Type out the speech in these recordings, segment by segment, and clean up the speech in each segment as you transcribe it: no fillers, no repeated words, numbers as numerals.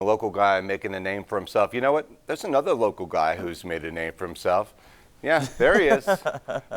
local guy making a name for himself. You know what? There's another local guy who's made a name for himself. Yeah, there he is.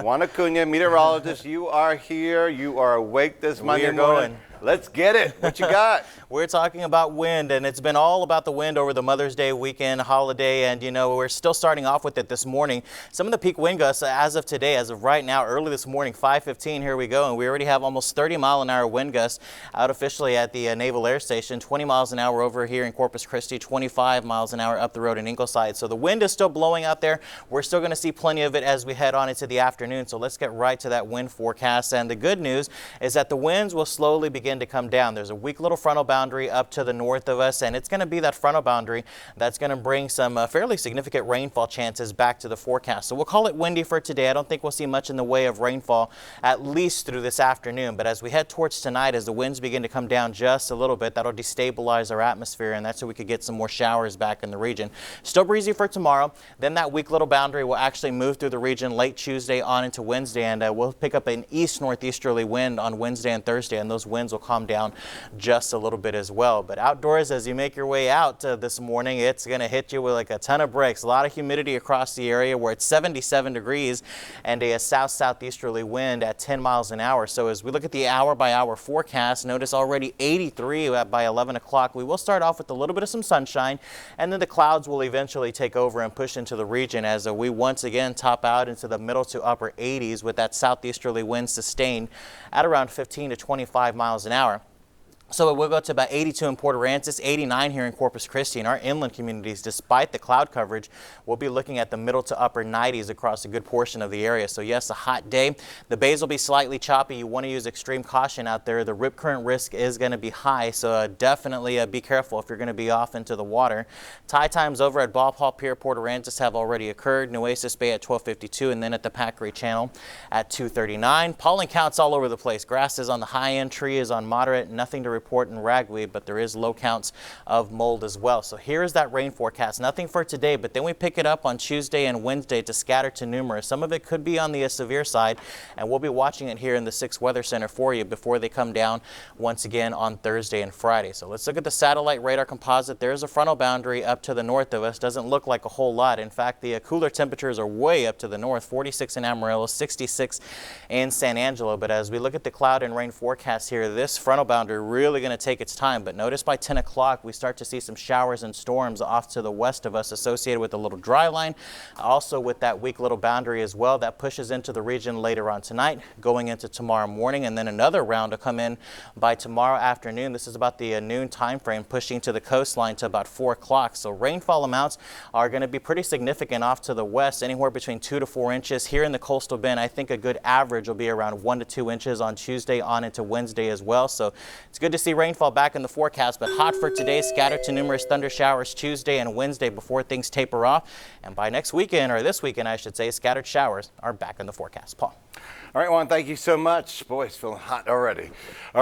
Juan Acuna, meteorologist. You are here. You are awake this Monday morning. Let's get it. What you got? We're talking about wind, and it's been all about the wind over the Mother's Day weekend holiday, and you know, we're still starting off with it this morning. Some of the peak wind gusts as of today, as of right now, early this morning, 5:15, here we go, and we already have almost 30-mile-an-hour wind gusts out officially at the Naval Air Station, 20 miles an hour over here in Corpus Christi, 25 miles an hour up the road in Ingleside. So the wind is still blowing out there. We're still going to see plenty of it as we head on into the afternoon, so let's get right to that wind forecast. And the good news is that the winds will slowly begin to come down. There's a weak little frontal boundary up to the north of us, and it's going to be that frontal boundary that's going to bring some fairly significant rainfall chances back to the forecast. So we'll call it windy for today. I don't think we'll see much in the way of rainfall, at least through this afternoon. But as we head towards tonight, as the winds begin to come down just a little bit, that'll destabilize our atmosphere, and that's so we could get some more showers back in the region. Still breezy for tomorrow. Then that weak little boundary will actually move through the region late Tuesday on into Wednesday, and we'll pick up an east-northeasterly wind on Wednesday and Thursday, and those winds will calm down just a little bit as well. But outdoors, as you make your way out this morning, it's going to hit you with like a ton of breaks. A lot of humidity across the area. We're at 77 degrees and a south-southeasterly wind at 10 miles an hour. So as we look at the hour-by-hour forecast, notice already 83 by 11 o'clock. We will start off with a little bit of some sunshine, and then the clouds will eventually take over and push into the region as we once again top out into the middle to upper 80s with that southeasterly wind sustained at around 15 to 25 miles an hour. So we'll go to about 82 in Port Aransas, 89 here in Corpus Christi. In our inland communities, despite the cloud coverage, we'll be looking at the middle to upper 90s across a good portion of the area. So yes, a hot day. The bays will be slightly choppy. You want to use extreme caution out there. The rip current risk is going to be high, so definitely be careful if you're going to be off into the water. Tide times over at Ball Paul Pier, Port Aransas have already occurred. Nueces Bay at 12:52, and then at the Packery Channel at 2:39. Pollen counts all over the place. Grass is on the high end, tree is on moderate, nothing to report in ragweed, but there is low counts of mold as well. So here is that rain forecast. Nothing for today, but then we pick it up on Tuesday and Wednesday to scatter to numerous. Some of it could be on the severe side, and we'll be watching it here in the 6 Weather Center for you before they come down once again on Thursday and Friday. So let's look at the satellite radar composite. There's a frontal boundary up to the north of us. Doesn't look like a whole lot. In fact, the cooler temperatures are way up to the north, 46 in Amarillo, 66 in San Angelo. But as we look at the cloud and rain forecast here, this frontal boundary really going to take its time. But notice by 10 o'clock we start to see some showers and storms off to the west of us associated with a little dry line, also with that weak little boundary as well that pushes into the region later on tonight, going into tomorrow morning, and then another round to come in by tomorrow afternoon. This is about the noon time frame, pushing to the coastline to about 4 o'clock. So rainfall amounts are going to be pretty significant off to the west, anywhere between 2 to 4 inches. Here in the coastal bend, I think a good average will be around 1 to 2 inches on Tuesday on into Wednesday as well. So it's good to see rainfall back in the forecast, but hot for today. Scattered to numerous thunder showers Tuesday and Wednesday before things taper off. And by next weekend, or this weekend I should say, scattered showers are back in the forecast. Paul. All right, Juan, thank you so much. Boy, it's feeling hot already. All right.